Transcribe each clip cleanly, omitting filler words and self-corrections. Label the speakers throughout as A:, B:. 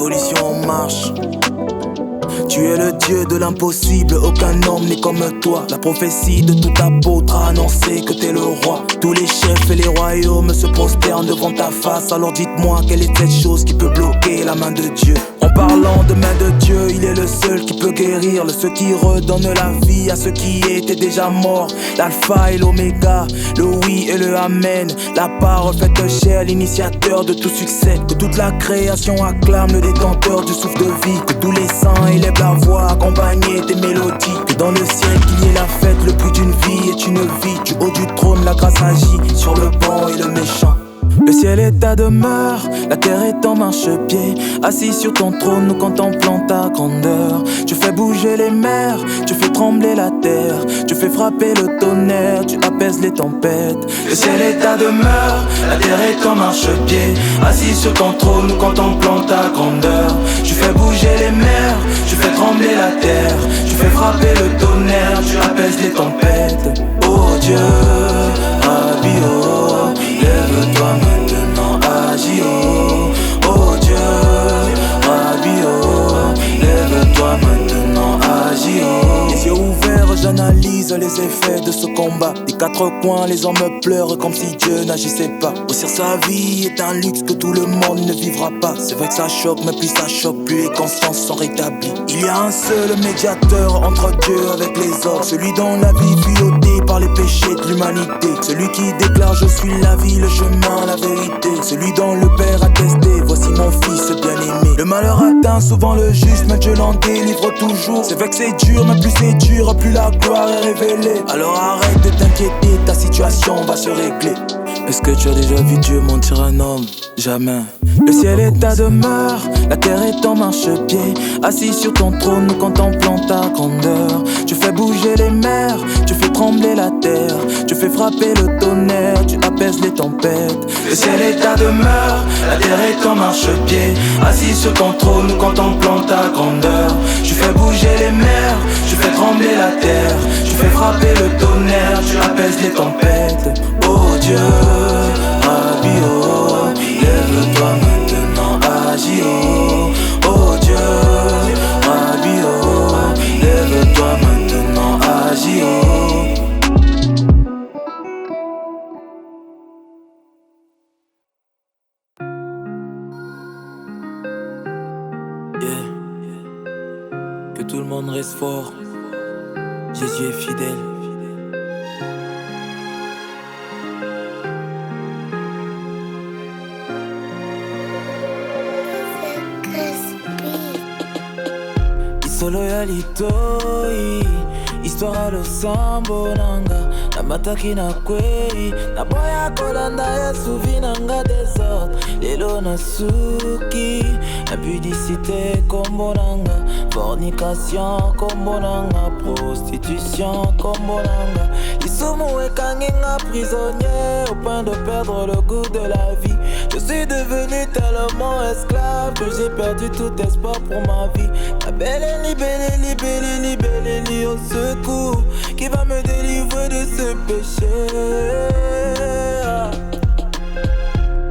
A: révolution en marche. Tu es le dieu de l'impossible, aucun homme n'est comme toi. La prophétie de tout apôtre a annoncé que t'es le roi. Tous les chefs et les royaumes se prosternent devant ta face. Alors dites-moi quelle est cette chose qui peut bloquer la main de Dieu. En parlant de main de Dieu, il est le seul qui peut guérir, le seul qui redonne la vie à ceux qui étaient déjà morts. L'alpha et l'oméga, le oui et le amen. La parole faite chair, l'initiateur de tout succès. Que toute la création acclame le détenteur du souffle de vie. Que tous les saints élèvent la voix accompagnée des mélodies. Que dans le ciel qu'il y ait la fête, le prix d'une vie est une vie. Du haut du trône la grâce agit sur le bon et le méchant. Le ciel est ta demeure, la terre est en marchepied. Assis sur ton trône, nous contemplons ta grandeur. Tu fais bouger les mers, tu fais trembler la terre. Tu fais frapper le tonnerre, tu apaises les tempêtes. Le ciel est ta demeure, la terre est en marchepied. Assis sur ton trône, nous contemplons ta grandeur. Tu fais bouger les mers, tu fais trembler la terre. Tu fais frapper le tonnerre, tu apaises les tempêtes. Oh Dieu, Rabbi, oh, lève-toi maintenant, agis, oh, oh Dieu, Rabbi, oh, lève-toi maintenant, agis, oh. Les yeux ouverts, j'analyse les effets de ce combat. Des quatre coins, les hommes pleurent comme si Dieu n'agissait pas. Grossir sa vie est un luxe que tout le monde ne vivra pas. C'est vrai que ça choque, mais plus ça choque, plus les consciences sont rétablies. Il y a un seul médiateur entre Dieu avec les hommes, celui dont la vie fut ôtée par les péchés de l'humanité. Celui qui déclare je suis la vie, le chemin, la vérité. Celui dont le Père a testé, voici mon fils bien-aimé. Le malheur atteint souvent le juste, mais Dieu l'en délivre toujours. C'est vrai que c'est dur, mais plus c'est dur, plus la gloire est révélée. Alors arrête de t'inquiéter, ta situation va se régler. Est-ce que tu as déjà vu Dieu mentir un homme? Jamais. Le ciel est ta demeure, la terre est en marchepied. Assis sur ton trône, nous contemplons ta grandeur. Tu fais bouger les mers, tu fais trembler la terre. Tu fais frapper le tonnerre, tu apaises les tempêtes. Le ciel est ta demeure, la terre est en marchepied. Assis sur ton trône, nous contemplons ta grandeur. Tu fais bouger les mers, tu fais trembler la terre. Tu fais frapper le tonnerre, tu apaises les tempêtes. Oh Dieu, Rabbi, oh, lève-toi maintenant, agis, oh, oh Dieu, Rabbi, oh, lève-toi maintenant, agis, oh. Yeah. Que tout le monde reste fort, Jésus est fidèle. Loyalitoi histoire losambo nanga na mataki na kweli na boya kolanda Yesu vinanga désordre lelo na suki impudicité kombo nanga fornication kombo nanga prostitution kombo nanga lisumu ekanginga prisonnier au point de perdre le goût de la vie. Je suis devenu tellement esclave que j'ai perdu tout espoir pour ma vie. La belle Libellé au secours qui va me délivrer de ce péché.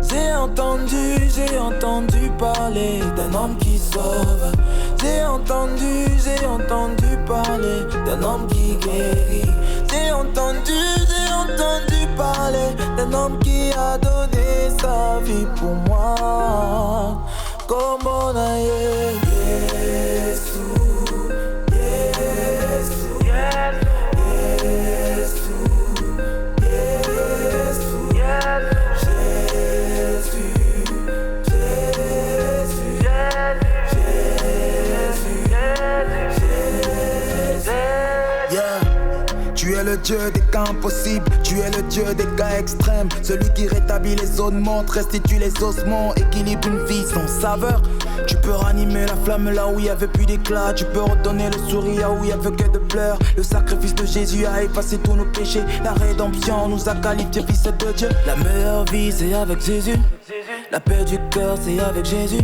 A: J'ai entendu parler d'un homme qui sauve. J'ai entendu parler d'un homme qui guérit. J'ai entendu parler d'un homme qui a donné sa vie pour moi. Comme on a Yesu. Tu es le Dieu des cas impossibles, tu es le Dieu des cas extrêmes. Celui qui rétablit les zones mortes, restitue les ossements, équilibre une vie sans saveur. Tu peux ranimer la flamme là où il y avait plus d'éclat. Tu peux redonner le sourire là où il y avait que de pleurs. Le sacrifice de Jésus a effacé tous nos péchés. La rédemption nous a qualifiés fils de Dieu. La meilleure vie c'est avec Jésus. La paix du cœur c'est avec Jésus.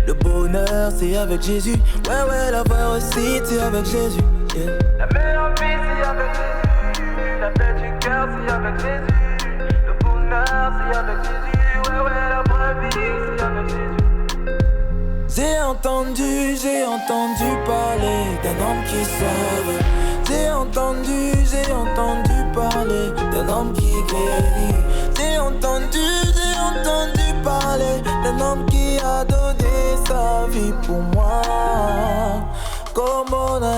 A: Le bonheur c'est avec Jésus. Ouais la vraie réussite c'est avec Jésus. Yeah. La meilleure vie c'est avec Jésus. La paix du cœur c'est avec Jésus. Le bonheur c'est avec Jésus. Ouais la vraie vie c'est avec Jésus. J'ai entendu parler d'un homme qui sauve. J'ai entendu parler d'un homme qui guérit. J'ai entendu parler d'un homme qui a donné sa vie pour moi. Comme on a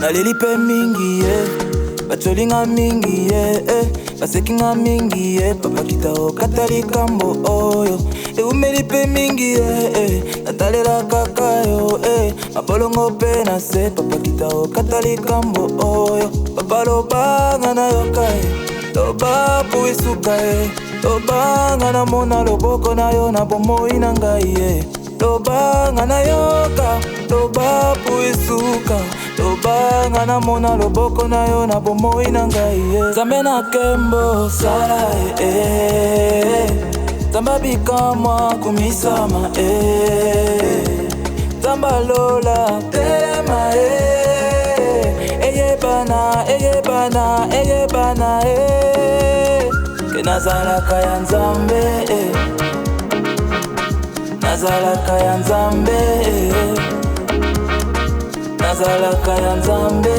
A: Nalilipe mingi bacholinga mingi basekinga mingi papa kitao katali kambo oyo umelipe mingi natalela kakayo mabolongo pe na se papa kitao katali kambo oyo papa lobanga na yokae loba puisukae lobanga na mona loboko na yo na bomoi na ngai lobanga na yoka loba puisuka lobanga na mona loboko na yo na bomoi na ngai Zambe na kembo sala Zamba bikamwa kumisama Zamba lola telema eyebana Ke nazalaka ya Nzambe nazalaka ya Nzambe nazalaka ya Nzambe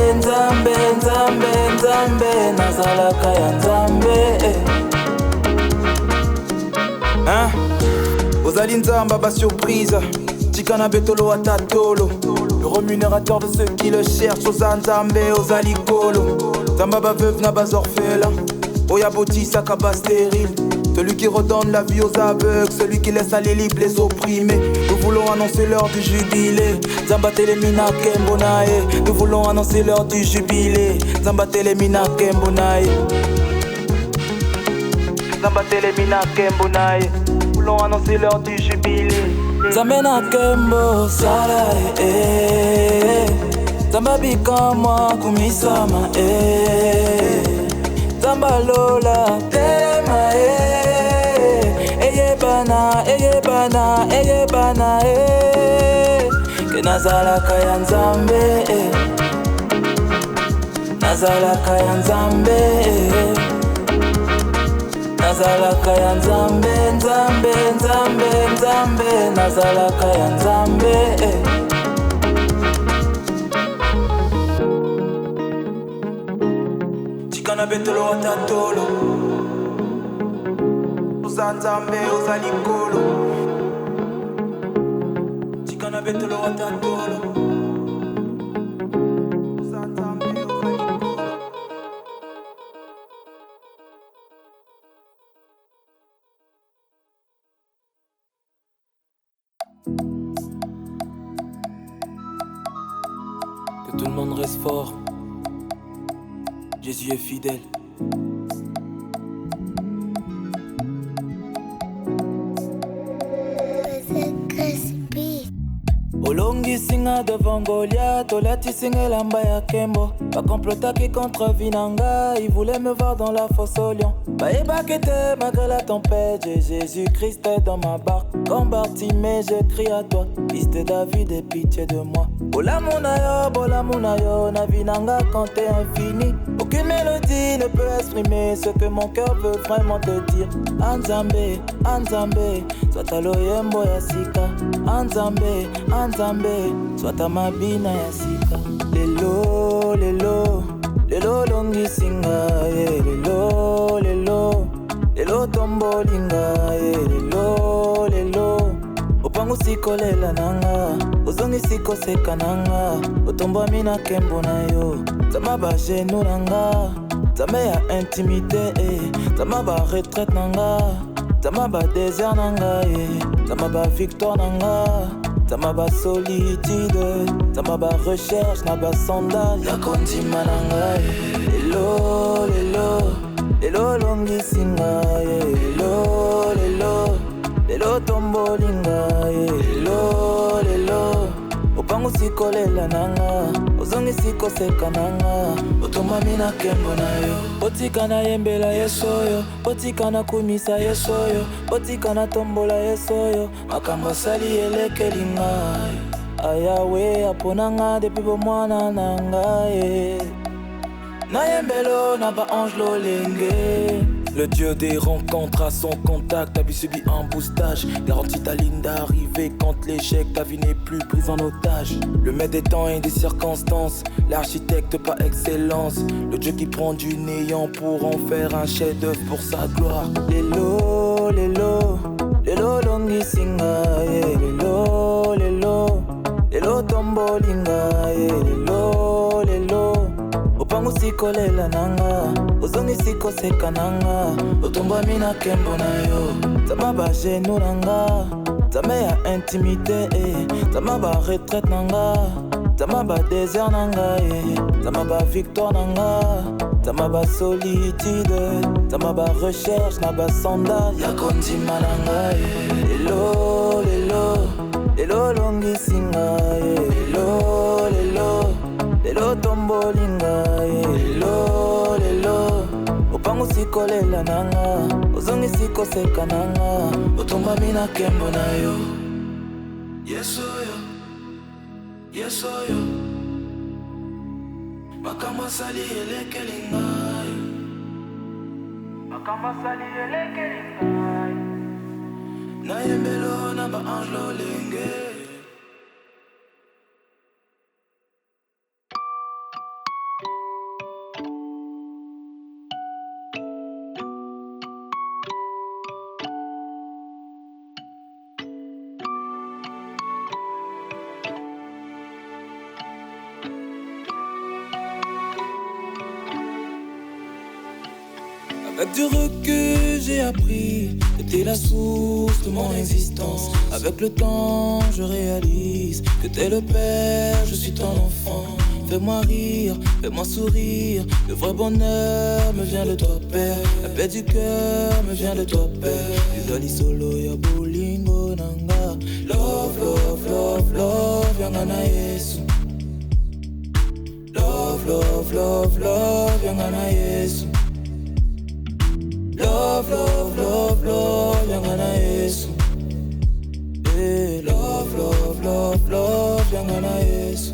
A: nazalaka ya Nzambe Ozali Nzamba ba surprise Chikana betolo atatolo le rémunérateur de ceux qui le cherchent Oza Nzambe ozali kolo Nzamba ba veuve na bas orphelin Oya botisa kaba stérile celui qui redonne la vie aux aveugles, celui qui laisse aller libre les opprimés. Nous voulons annoncer l'heure du jubilé. Zamba telemina kembonae. Nous voulons annoncer l'heure du jubilé. Zamba telemina kembonae. Zamba telemina kembonae. Nous voulons annoncer l'heure du jubilé. Zamena kembo sala Zamba bikamwa kumisama Zamba lola tema eyebana Ke nazalaka ya Nzambe nazalaka ya Nzambe nazalaka ya Nzambe nazalaka ya Nzambe Chikana betolo watatolo Oza Nzambe ozali kolo Chikana betolo watatolo Oza Nzambe ozali kolo Que tout le monde reste fort Jésus est fidèle Olongi singa devant Goliath, Olati singa lamba ya Kembo. Pas complotaki contre Vinanga, il voulait me voir dans la fosse au lion. Baïba qu'était malgré la tempête, j'ai Jésus-Christ est dans ma barque. Comme Bartimée, je crie à toi, fils de David, aie pitié de moi. Bola munayo, navinanga quand t'es infini. Aucune mélodie ne peut exprimer ce que mon cœur veut vraiment te dire. Anzambe, Anzambe, soit ta loyembo yasika. Anzambe, Anzambe, soit ta mabina yasika. Lelo, lelo, lelo longi singa, yeah. Lelo, lelo, lelo tombolinga, yeah. Lelo, lelo, opangu sikolela nanga, ozongi sikoseka nanga, otomba mina kembo na yo. Zama ba genou nanga, zama ya intimité, zama ba retraite nanga, zama ba désert nanga, zama ba victoire nanga, zama ba solitude, zama ba recherche na ba sondage ya kontima nanga. Lelo, lelo, lelo longi singa, lelo, lelo, lelo tombolinga, lelo, lelo, opangu sikolela nanga, ozongi sikoseka nanga, otoma mina kembo na yo. Botika na yembela yesoyo, botika na kumisa yesoyo, botika na tombola yesoyo, makambo sali elekeli ngai. Ayawe aponanga depuis bomwana nanga, na yembelo na ba ange lolenge. Le dieu des rencontres à son contact, ta vie subit un boostage. Garantit ta ligne d'arrivée quand l'échec, ta vie n'est plus prise en otage. Le maître des temps et des circonstances, l'architecte par excellence. Le dieu qui prend du néant pour en faire un chef-d'œuvre pour sa gloire. Lelo, lelo, lelo longi singa, lelo, lelo, lelo tombolinga, lelo, lelo, opangu sikolela nanga, ozongi sikoseka nanga, otomba mina kembo na yo. Zama ba genou nanga, zama ya intimité, zama ba retraite nanga, zama ba désert nanga, zama ba victoire nanga, zama ba solitude, zama ba recherche na ba sondage ya kontima nanga. Lelo, lelo, lelo longi singa, lelo, lelo, lelo tombolinga, lelo, lelo, opangu sikolela nanga, ozongi sikoseka nanga, otomba mina kembo na yo. Yesoyo, yesoyo, makambo sali elekeli ngai, makambo sali elekeli ngai, na yembelo na ba ange lolenge. Avec du recul, j'ai appris que t'es la source de mon existence. Avec le temps, je réalise que t'es le père, je suis ton enfant. Fais-moi rire, fais-moi sourire. Le vrai bonheur me vient de toi, père. La paix du cœur me vient de toi, père. Izali solo ya bolingo nanga. Love, love, love, love, yanga na Yesu. Love, love, love, love, yanga na Yesu. Love, love, love, love, yanga na Yesu. Hey, love, love, love, love, yanga na Yesu.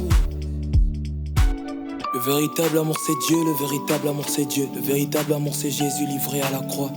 A: Le véritable amour c'est Dieu, le véritable amour c'est Dieu. Le véritable amour c'est Jésus livré à la croix.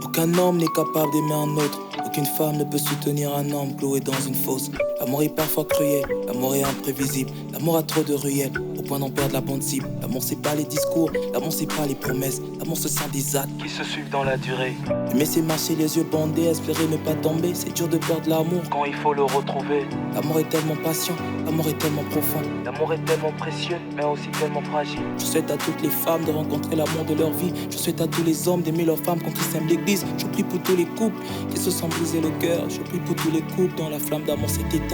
A: Aucun homme n'est capable d'aimer un autre. Aucune femme ne peut soutenir un homme cloué dans une fosse. L'amour est parfois cruel, l'amour est imprévisible. L'amour a trop de ruelles, au point d'en perdre la bonne cible. L'amour c'est pas les discours, l'amour c'est pas les promesses. L'amour ce sont des actes qui se suivent dans la durée. Aimer c'est marcher les yeux bandés, espérer ne pas tomber. C'est dur de perdre l'amour quand il faut le retrouver. L'amour est tellement patient, l'amour est tellement profond. L'amour est tellement précieux, mais aussi tellement fragile. Je souhaite à toutes les femmes de rencontrer l'amour de leur vie. Je souhaite à tous les hommes d'aimer leurs femmes quand ils s'aiment l'église. Je prie pour tous les couples qui se sont brisés le cœur. Je prie pour tous les couples dont la flamme d'amour s'est éteinte.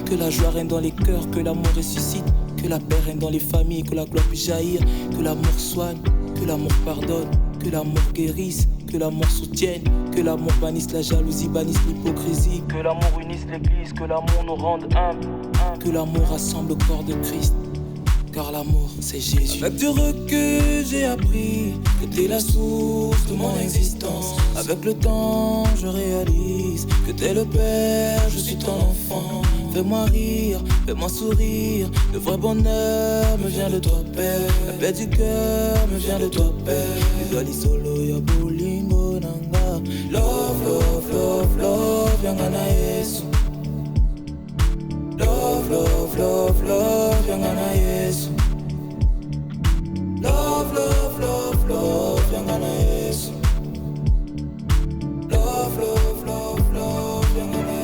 A: Que la joie règne dans les cœurs, que l'amour ressuscite. Que la paix règne dans les familles, que la gloire puisse jaillir. Que l'amour soigne, que l'amour pardonne. Que l'amour guérisse, que l'amour soutienne. Que l'amour bannisse la jalousie, bannisse l'hypocrisie. Que l'amour unisse l'église, que l'amour nous rende humbles. Que l'amour rassemble le corps de Christ. car l'amour c'est Jésus. Avec du recul j'ai appris que t'es la source de mon existence. Avec le temps je réalise que t'es le père, je suis ton enfant. Fais-moi rire, fais-moi sourire. Le vrai bonheur me vient de toi, Père. La paix du cœur me vient de toi, Père. Idoli solo ya bolingo nanga. Love, love, love, love, yanga na Yesu. Love, love, love, love, yanga na Yesu. Love, love, love, love, yanga na Yesu. Love, love, love, love, yanga na Yesu.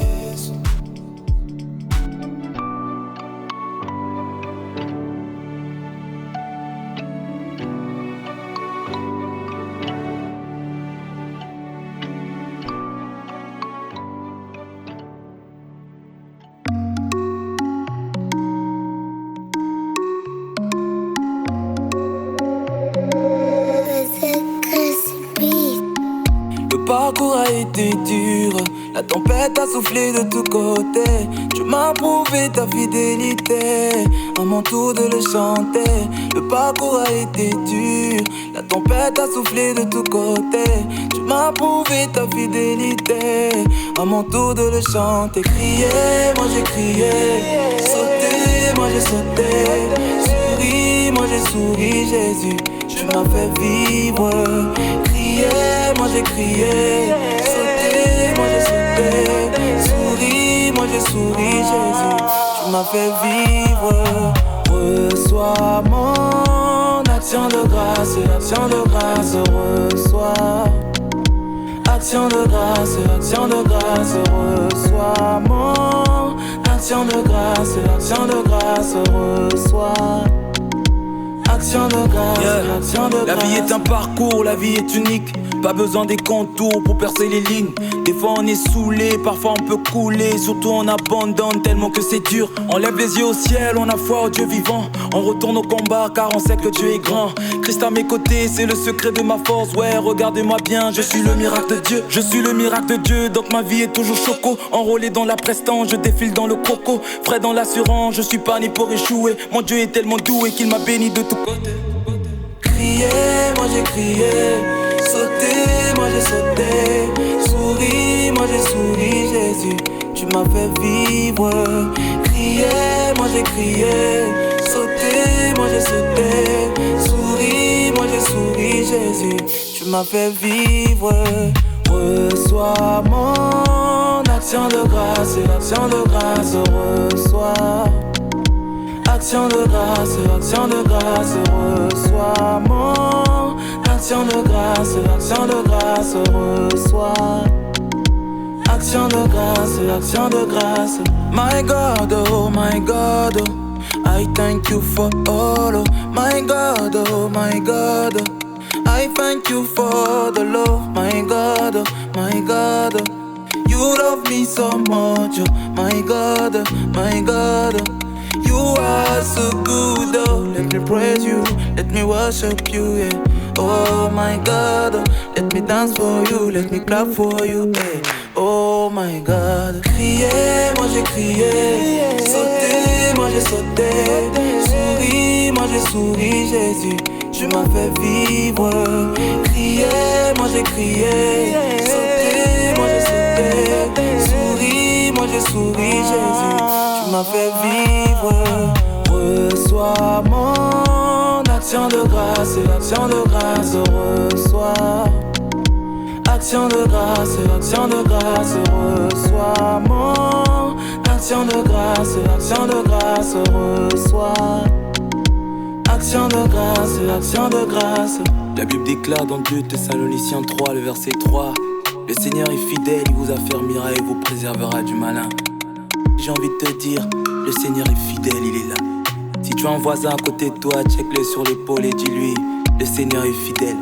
A: Le parcours a été dur, la tempête a soufflé de tous côtés. Tu m'as prouvé ta fidélité, à mon tour de le chanter. Le parcours a été dur, la tempête a soufflé de tous côtés. Tu m'as prouvé ta fidélité, à mon tour de le chanter. Crier, moi j'ai crié, sauter, moi j'ai sauté. Souris, moi j'ai souri, Jésus, tu m'as fait vivre. Crier, moi j'ai crié, sauter, moi j'ai sauté. Souris, moi j'ai souri, Jésus, tu m'as fait vivre. Reçois mon action de grâce, action de grâce, reçois. Action de grâce, reçois mon action de grâce, reçois. Action de grâce, yeah. Action de grâce. La vie est un parcours, la vie est unique. Pas besoin des contours pour percer les lignes. Des fois on est saoulé, parfois on peut couler. Surtout on abandonne tellement que c'est dur. On lève les yeux au ciel, on a foi au Dieu vivant. On retourne au combat car on sait que Dieu est grand. Christ à mes côtés, c'est le secret de ma force. Ouais, regardez-moi bien, je suis le miracle de Dieu. Je suis le miracle de Dieu, donc ma vie est toujours choco. Enrôlé dans la prestance, je défile dans le coco. Frais dans l'assurance, je suis pas né pour échouer. Mon Dieu est tellement doué qu'il m'a béni de tout côté. Crier, moi j'ai crié. Sauter, moi j'ai sauté. Souris, moi j'ai souri, Jésus, tu m'as fait vivre. Crier, moi j'ai crié. Sauter, moi j'ai sauté. Souris, moi j'ai souri, Jésus, tu m'as fait vivre. Reçois mon action de grâce, reçois. Action de grâce, reçois mon action de grâce, reçois. Action de grâce. My God, oh, I thank you for all, oh, my God, oh, I thank you for the love, my God, oh, you love me so much, oh, my God, you are so good, oh, let me praise you, let me worship you, yeah. Oh my God, oh, let me dance for you, let me clap for you, yeah. Oh my God. Crier, moi j'ai crié. Sauter, moi j'ai sauté. Souris, moi j'ai souri, Jésus, tu m'as fait vivre. Crier, moi j'ai crié. Sauter, moi j'ai sauté. Souris, moi j'ai souri, Jésus, tu m'as fait vivre. Reçois mon action de grâce, reçois. Action de grâce, reçois mon action de grâce, reçois. Action de grâce. La Bible déclare dans 2 Thessaloniciens 3, le verset 3: le Seigneur est fidèle, il vous affermira et vous préservera du malin. J'ai envie de te dire, le Seigneur est fidèle, il est là. Si tu as un voisin à côté de toi, check-le sur l'épaule et dis-lui, le Seigneur est fidèle.